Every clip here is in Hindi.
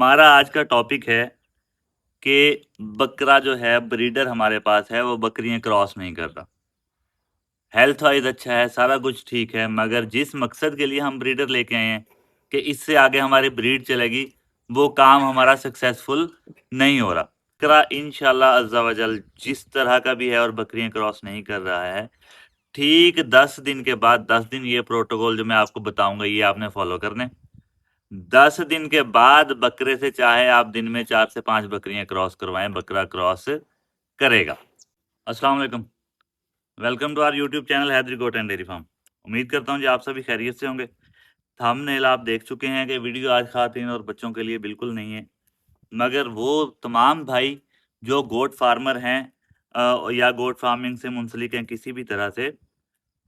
हमारा आज का टॉपिक है कि बकरा जो है ब्रीडर हमारे पास है वो बकरियां क्रॉस नहीं कर रहा। हेल्थ वाइज अच्छा है, सारा कुछ ठीक है, मगर जिस मकसद के लिए हम ब्रीडर लेके आए हैं कि इससे आगे हमारी ब्रीड चलेगी, वो काम हमारा सक्सेसफुल नहीं हो रहा। बकरा इंशाल्लाह अज़्ज़ा वजल जिस तरह का भी है और बकरियां क्रॉस नहीं कर रहा है, ठीक 10 दिन के बाद 10 दिन ये प्रोटोकॉल जो मैं आपको बताऊंगा ये आपने फॉलो करने। 10 दिन के बाद बकरे से चाहे आप दिन में 4 से 5 बकरियां क्रॉस करवाएं, बकरा क्रॉस करेगा। अस्सलाम वालेकुम, welcome to our YouTube channel Haidari goat and dairy farm. उम्मीद करता हूं कि आप सभी खैरियत से होंगे। थंबनेल आप देख चुके हैं कि वीडियो आज खातिन और बच्चों के लिए बिल्कुल नहीं है, मगर वो तमाम भाई जो गोट फार्मर हैं या गोट फार्मिंग से मुंसलिक हैं किसी भी तरह से,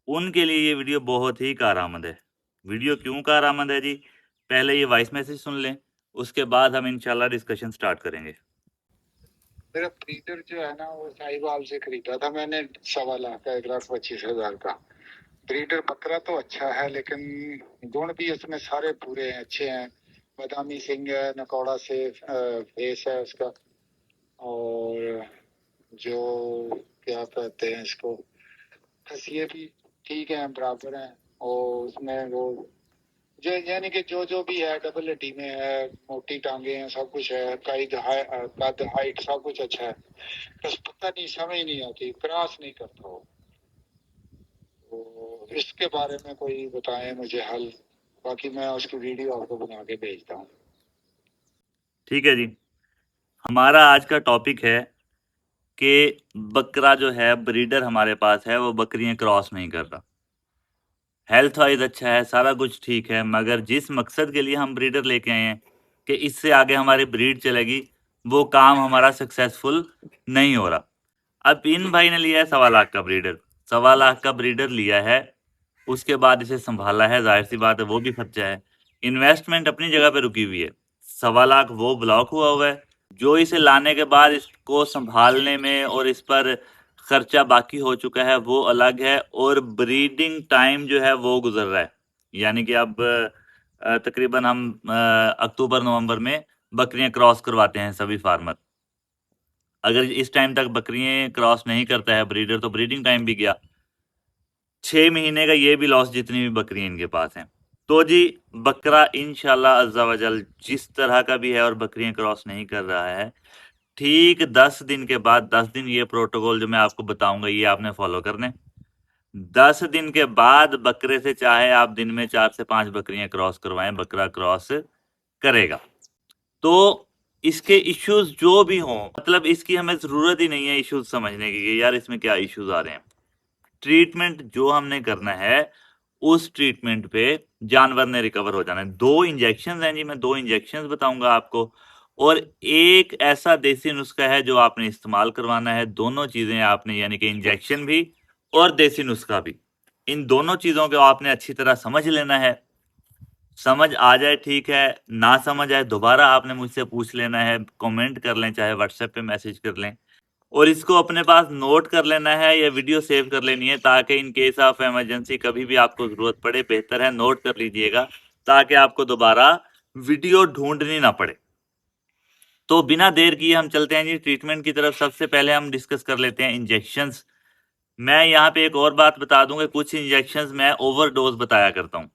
उनके लिए ये वीडियो बहुत ही कारआमद है। वीडियो क्यों कारआमद है जी, पहले ये वॉइस मैसेज सुन लें, उसके बाद हम इंशाल्लाह डिस्कशन स्टार्ट करेंगे। मेरा ब्रीडर जो है ना वो साहिवाल से खरीदा था मैंने 1.25 लाख का, 1,25,000 का। ब्रीडर बकरा तो अच्छा है लेकिन गुण भी उसमें सारे पूरे हैं, अच्छे हैं। बादामी सिंग है, नकौड़ा से फेस है उसका, और जो क्या कहते हैं इसको, खसिये भी ठीक है, बराबर हैं। और उसमें वो जो यानी कि जो जो भी है, डबल हड्डी में है, मोटी टांगे हैं, सब कुछ है, कद हाइट सब कुछ अच्छा है। बस पता नहीं, समझ नहीं आती, क्रॉस नहीं करता वो। तो इसके बारे में कोई बताएं मुझे हल। बाकी मैं उसकी वीडियो आपको बना के भेजता हूँ। ठीक है जी, हमारा आज का टॉपिक है कि बकरा जो है ब्रीडर हमारे पास है वो बकरियां क्रॉस नहीं कर रहा। हेल्थ वाइज अच्छा है, सारा कुछ ठीक है, मगर जिस मकसद के लिए हम ब्रीडर लेके आए हैं कि इससे आगे हमारी ब्रीड चलेगी, वो काम हमारा सक्सेसफुल नहीं हो रहा। अब इन भाई ने लिया है 1.25 लाख का ब्रीडर, 1.25 लाख का ब्रीडर लिया है, उसके बाद इसे संभाला है, जाहिर सी बात है वो भी खर्चा है। इन्वेस्टमेंट अपनी जगह पे रुकी हुई है, 1.25 लाख वो ब्लॉक हुआ है। जो इसे लाने के बाद इसको संभालने में और इस पर खर्चा बाकी हो चुका है वो अलग है, और ब्रीडिंग टाइम जो है वो गुजर रहा है। यानी कि अब तकरीबन हम अक्टूबर नवंबर में बकरियां क्रॉस करवाते हैं सभी फार्मर। अगर इस टाइम तक बकरियां क्रॉस नहीं करता है ब्रीडर तो ब्रीडिंग टाइम भी गया, 6 महीने का ये भी लॉस जितनी भी बकरियां इनके पास हैं। तो जी, बकरा इंशाल्लाह अज़्ज़ा वजल जिस तरह का भी है और बकरियां क्रॉस नहीं कर रहा है, ठीक 10 दिन के बाद 10 दिन ये प्रोटोकॉल जो मैं आपको बताऊंगा ये आपने फॉलो करने। 10 दिन के बाद बकरे से चाहे आप दिन में 4 से 5 बकरियां क्रॉस करवाएं, बकरा क्रॉस करेगा। तो इसके इश्यूज जो भी हों, मतलब इसकी हमें जरूरत ही नहीं है इश्यूज समझने की कि यार इसमें क्या इश्यूज आ रहे हैं। ट्रीटमेंट जो हमने करना है उस ट्रीटमेंट पे जानवर ने रिकवर हो जाना है। 2 इंजेक्शन हैं जी, मैं 2 इंजेक्शन बताऊंगा आपको, और एक ऐसा देसी नुस्खा है जो आपने इस्तेमाल करवाना है। दोनों चीजें आपने, यानी कि इंजेक्शन भी और देसी नुस्खा भी, इन दोनों चीजों को आपने अच्छी तरह समझ लेना है। समझ आ जाए ठीक है, ना समझ आए दोबारा आपने मुझसे पूछ लेना है, कमेंट कर लें, चाहे व्हाट्सएप पे मैसेज कर लें, और इसको अपने पास नोट कर लेना है या वीडियो सेव कर लेनी है, ताकि इन केस ऑफ इमरजेंसी कभी भी आपको जरूरत पड़े, बेहतर है नोट कर लीजिएगा ताकि आपको दोबारा वीडियो ढूंढनी ना पड़े। तो बिना देर किए हम चलते हैं जी ट्रीटमेंट की तरफ। सबसे पहले हम डिस्कस कर लेते हैं इंजेक्शंस। मैं यहाँ पे एक और बात बता दूंगा, कुछ इंजेक्शंस मैं ओवरडोज बताया करता हूँ।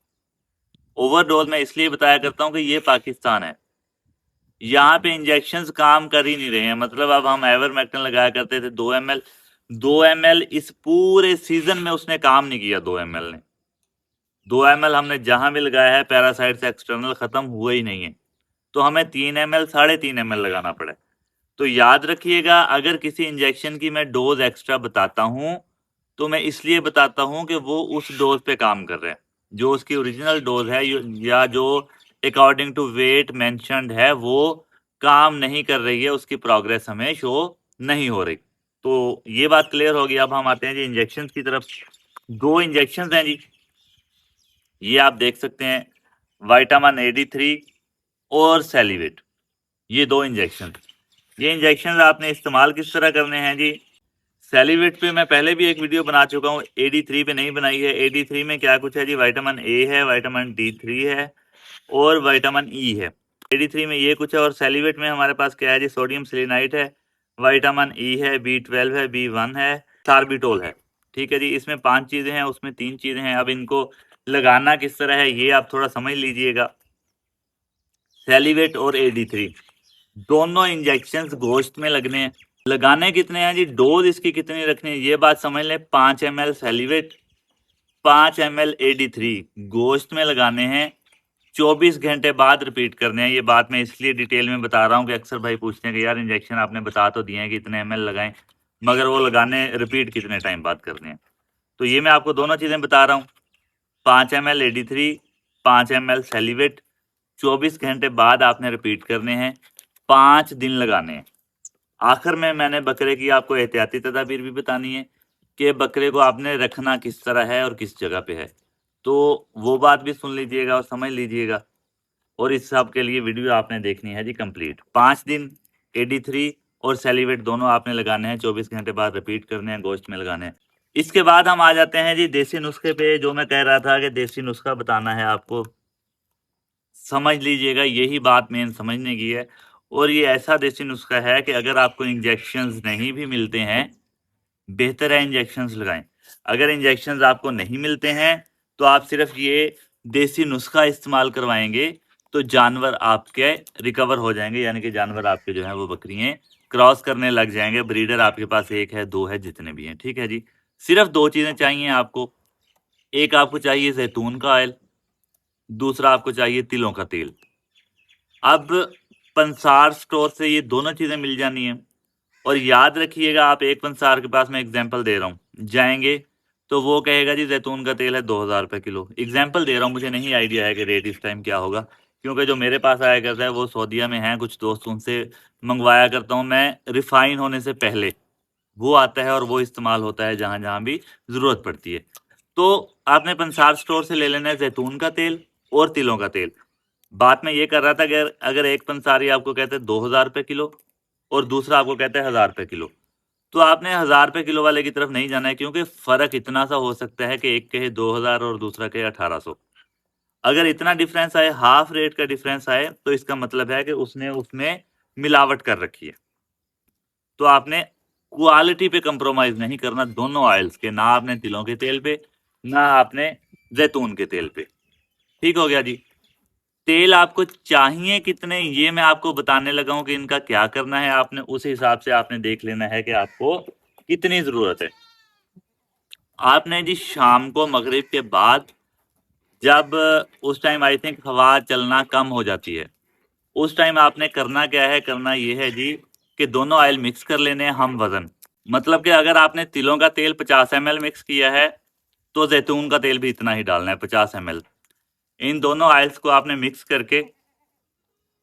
ओवरडोज मैं इसलिए बताया करता हूँ कि ये पाकिस्तान है, यहाँ पे इंजेक्शंस काम कर ही नहीं रहे हैं। मतलब अब हम एवरमेक्टिन लगाया करते थे 2 ml, 2 ml इस पूरे सीजन में उसने काम नहीं किया। 2 ml ने, 2 ml हमने जहां भी लगाया है पैरासाइट से एक्सटर्नल खत्म हुआ ही नहीं है, तो हमें 3 ml 3.5 ml लगाना पड़े। तो याद रखिएगा, अगर किसी इंजेक्शन की मैं डोज एक्स्ट्रा बताता हूं तो मैं इसलिए बताता हूं कि वो उस डोज पे काम कर रहे हैं, जो उसकी ओरिजिनल डोज है या जो अकॉर्डिंग टू वेट मेंशन्ड है वो काम नहीं कर रही है, उसकी प्रोग्रेस हमें शो नहीं हो रही। तो ये बात क्लियर होगी। अब हम आते हैं जी इंजेक्शन की तरफ। 2 इंजेक्शन हैं जी, ये आप देख सकते हैं, विटामिन AD3 और सेलिवेट, ये 2 इंजेक्शन। ये इंजेक्शन आपने इस्तेमाल किस तरह करने हैं जी। सेलिवेट पे मैं पहले भी एक वीडियो बना चुका हूँ, AD3 पे नहीं बनाई है। AD3 में क्या कुछ है जी, विटामिन A है, विटामिन D3 है और विटामिन E है। AD3 में ये कुछ है। और सेलिवेट में हमारे पास क्या है जी, सोडियम सेलेनाइट है, विटामिन ई है, B12 है, B1 है, सार्बिटोल है। ठीक है जी, इसमें 5 चीजें हैं, उसमें 3 चीजें हैं। अब इनको लगाना किस तरह है ये आप थोड़ा समझ लीजिएगा। सेलिवेट और AD3 दोनों इंजेक्शन गोश्त में लगने हैं। लगाने कितने हैं जी, डोज इसकी कितनी रखनी है ये बात समझ लें। 5 ml सेलिवेट, 5 ml AD3 गोश्त में लगाने हैं, 24 घंटे बाद रिपीट करने हैं। ये बात मैं इसलिए डिटेल में बता रहा हूँ कि अक्सर भाई पूछते हैं कि यार इंजेक्शन आपने बता तो दिए हैं कि इतने ml लगाएं, मगर वो लगाने रिपीट कितने टाइम बाद करने हैं। तो ये मैं आपको दोनों चीजें बता रहा हूँ। 5 ml AD3, 5 ml सेलिवेट, 24 घंटे बाद आपने रिपीट करने हैं, 5 दिन लगाने हैं। आखिर में मैंने बकरे की आपको एहतियाती तदाबीर भी बतानी है कि बकरे को आपने रखना किस तरह है और किस जगह पे है। तो वो बात भी सुन लीजिएगा और समझ लीजिएगा। और इस सब के लिए वीडियो आपने देखनी है जी कंप्लीट। 5 दिन AD3 और सेलिवेट दोनों आपने लगाने हैं, 24 घंटे बाद रिपीट करने हैं, गोश्त में लगाने हैं। इसके बाद हम आ जाते हैं जी देसी नुस्खे पे। जो मैं कह रहा था कि देसी नुस्खा बताना है आपको, समझ लीजिएगा, यही बात मेन समझने की है। और ये ऐसा देसी नुस्खा है कि अगर आपको इंजेक्शंस नहीं भी मिलते हैं, बेहतर है इंजेक्शंस लगाएं। अगर इंजेक्शंस आपको नहीं मिलते हैं तो आप सिर्फ ये देसी नुस्खा इस्तेमाल करवाएंगे तो जानवर आपके रिकवर हो जाएंगे, यानी कि जानवर आपके जो है वो बकरियां क्रॉस करने लग जाएंगे। ब्रीडर आपके पास एक है, दो है, जितने भी हैं। ठीक है जी, सिर्फ दो चीजें चाहिए आपको। एक आपको चाहिए जैतून का ऑयल, दूसरा आपको चाहिए तिलों का तेल। अब पंसार स्टोर से ये दोनों चीजें मिल जानी है। और याद रखिएगा, आप एक पंसार के पास, मैं एग्जांपल दे रहा हूँ, जाएंगे तो वो कहेगा जी जैतून का तेल है 2000 रुपये किलो। एग्जांपल दे रहा हूँ, मुझे नहीं आइडिया है कि रेट इस टाइम क्या होगा, क्योंकि जो मेरे पास आया करता है वो सऊदीया में है, कुछ दोस्त उनसे मंगवाया करता हूँ मैं रिफाइन होने से पहले। वो आता है और वो इस्तेमाल होता है जहां जहां भी जरूरत पड़ती है। तो आपने पंसार स्टोर से ले लेना है जैतून का तेल और तिलों का तेल। बात मैं ये कर रहा था कि अगर एक पंसारी आपको कहते हैं 2000 रुपये किलो और दूसरा आपको कहता है 1000 रुपये किलो, तो आपने 1000 रुपये किलो वाले की तरफ नहीं जाना है, क्योंकि फर्क इतना सा हो सकता है कि एक कहे 2000 और दूसरा कहे 1800। अगर इतना डिफरेंस आए, हाफ रेट का डिफरेंस आए, तो इसका मतलब है कि उसने उसमें मिलावट कर रखी है। तो आपने क्वालिटी पे कंप्रोमाइज नहीं करना दोनों ऑयल्स के, ना आपने तिलों के तेल पे, ना आपने जैतून के तेल पे। ठीक हो गया जी। तेल आपको चाहिए कितने ये मैं आपको बताने लगा हूं कि इनका क्या करना है। आपने उस हिसाब से आपने देख लेना है कि आपको कितनी जरूरत है। आपने जी शाम को मगरिब के बाद, जब उस टाइम आई थिंक हवा चलना कम हो जाती है, उस टाइम आपने करना क्या है, करना ये है जी कि दोनों ऑयल मिक्स कर लेने हैं हम वजन। मतलब कि अगर आपने तिलों का तेल 50 ml मिक्स किया है तो जैतून का तेल भी इतना ही डालना है, 50 ml। इन दोनों ऑयल्स को आपने मिक्स करके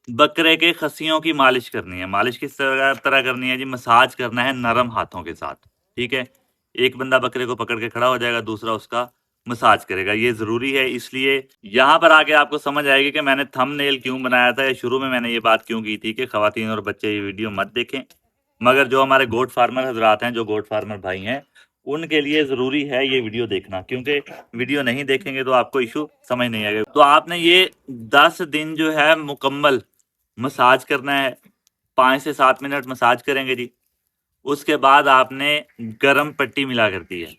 बकरे के खस्सियों की मालिश करनी है। मालिश किस तरह करनी है जी, मसाज करना है नरम हाथों के साथ। ठीक है, एक बंदा बकरे को पकड़ के खड़ा हो जाएगा, दूसरा उसका मसाज करेगा। ये जरूरी है, इसलिए यहाँ पर आके आपको समझ आएगी कि मैंने थंबनेल क्यों बनाया था या शुरू में मैंने ये बात क्यों की थी कि खवातीन और बच्चे ये वीडियो मत देखें। मगर जो हमारे गोट फार्मर हजरात हैं, जो गोट फार्मर भाई हैं, उनके लिए जरूरी है ये वीडियो देखना, क्योंकि वीडियो नहीं देखेंगे तो आपको इशू समझ नहीं आएगा। तो आपने ये 10 दिन जो है मुकम्मल मसाज करना है। 5 से 7 मिनट मसाज करेंगे जी। उसके बाद आपने गरम पट्टी मिला कर दी है,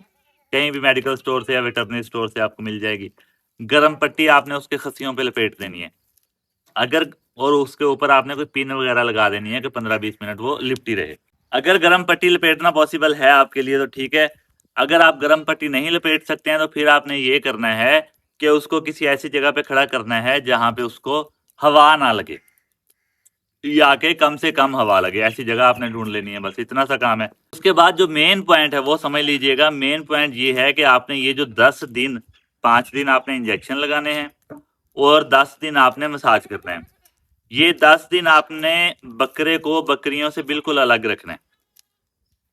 कहीं भी मेडिकल स्टोर से या वेटरनरी स्टोर से आपको मिल जाएगी। गरम पट्टी आपने उसके खस्सियों पे लपेट देनी है। अगर और उसके ऊपर आपने कोई पिन वगैरह लगा देनी है कि 15-20 मिनट वो लिपटी रहे। अगर गरम पट्टी लपेटना पॉसिबल है आपके लिए तो ठीक है। अगर आप गरम पट्टी नहीं लपेट सकते हैं तो फिर आपने ये करना है कि उसको किसी ऐसी जगह पे खड़ा करना है जहां पे उसको हवा ना लगे, या के कम से कम हवा लगे, ऐसी जगह आपने ढूंढ लेनी है। बस इतना सा काम है। उसके बाद जो मेन पॉइंट है वो समझ लीजिएगा। मेन पॉइंट ये है कि आपने ये जो 10 दिन, 5 दिन आपने इंजेक्शन लगाने हैं और 10 दिन आपने मसाज करना है। ये 10 दिन आपने बकरे को बकरियों से बिल्कुल अलग रखना है।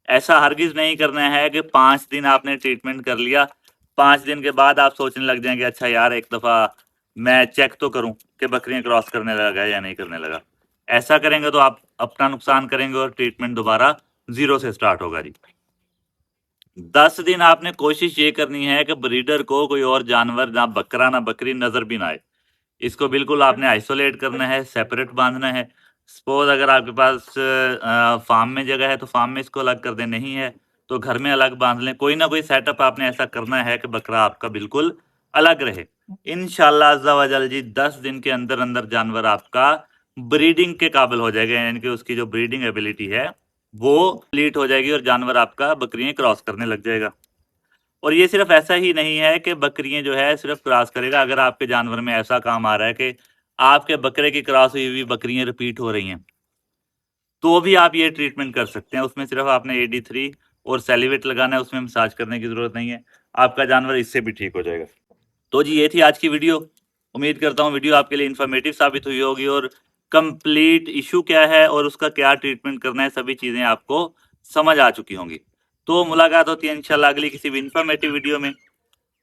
ऐसा हरगिज नहीं करना है कि 5 दिन आपने ट्रीटमेंट कर लिया, 5 दिन के बाद आप सोचने लग जाएंगे अच्छा यार एक दफा मैं चेक तो करूं कि बकरियां क्रॉस करने लगा है या नहीं करने लगा। ऐसा करेंगे तो आप अपना नुकसान करेंगे और ट्रीटमेंट दोबारा जीरो से स्टार्ट होगा जी। 10 दिन आपने कोशिश ये करनी है कि ब्रीडर को कोई और जानवर, ना बकरा ना बकरी, नजर भी ना आए। इसको बिल्कुल आपने आइसोलेट करना है, सेपरेट बांधना है। सपोज अगर आपके पास फार्म में जगह है तो फार्म में इसको अलग कर दें, नहीं है तो घर में अलग बांध लें। कोई ना कोई सेटअप आपने ऐसा करना है कि बकरा आपका बिल्कुल अलग रहे। इंशाल्लाह अज़्ज़ा वजल जी 10 दिन के अंदर अंदर जानवर आपका ब्रीडिंग के काबिल हो जाएगा, यानी कि उसकी जो ब्रीडिंग एबिलिटी है वो कंप्लीट हो जाएगी और जानवर आपका बकरियां क्रॉस करने लग जाएगा। और ये सिर्फ ऐसा ही नहीं है कि बकरियां जो है सिर्फ क्रॉस करेगा। अगर आपके जानवर में ऐसा काम आ रहा है कि आपके बकरे की क्रॉस हुई हुई बकरियां रिपीट हो रही हैं, तो भी आप ये ट्रीटमेंट कर सकते हैं। उसमें सिर्फ आपने AD3 और सेलिवेट लगाना है, उसमें मसाज करने की जरूरत नहीं है, आपका जानवर इससे भी ठीक हो जाएगा। तो जी ये थी आज की वीडियो। उम्मीद करता हूँ वीडियो आपके लिए इन्फॉर्मेटिव साबित हुई होगी और कंप्लीट इशू क्या है और उसका क्या ट्रीटमेंट करना है सभी चीजें आपको समझ आ चुकी होंगी। तो मुलाकात होती है इंशाल्लाह अगली किसी भी इन्फॉर्मेटिव वीडियो में।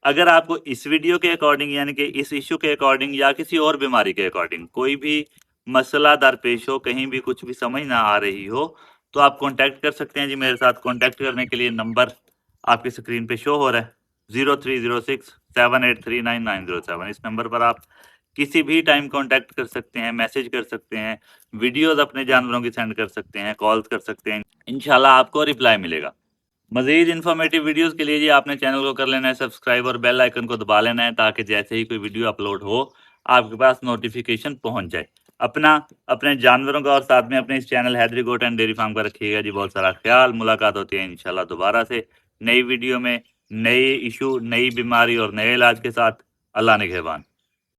अगर आपको इस वीडियो के अकॉर्डिंग यानी कि इस इशू के अकॉर्डिंग या किसी और बीमारी के अकॉर्डिंग कोई भी मसला दरपेश हो, कहीं भी कुछ भी समझ ना आ रही हो, तो आप कांटेक्ट कर सकते हैं जी मेरे साथ। कांटेक्ट करने के लिए नंबर आपकी स्क्रीन पे शो हो रहा है 0306783997। इस नंबर पर आप किसी भी टाइम कांटेक्ट कर सकते हैं, मैसेज कर सकते हैं, वीडियोस अपने जानवरों की सेंड कर सकते हैं, कॉल्स कर सकते हैं, इंशाल्लाह आपको रिप्लाई मिलेगा। मजीद इन्फॉर्मेटिव वीडियोस के लिए जी आपने चैनल को कर लेना है सब्सक्राइब और बेल आइकन को दबा लेना है, ताकि जैसे ही कोई वीडियो अपलोड हो आपके पास नोटिफिकेशन पहुंच जाए। अपना, अपने जानवरों का और साथ में अपने इस channel Haidari goat and dairy farm का रखिएगा जी बहुत सारा ख्याल। मुलाकात होती है इंशाल्लाह दोबारा से नई वीडियो में, नई इशू, नई बीमारी और नए इलाज के साथ। अल्लाह निगहबान।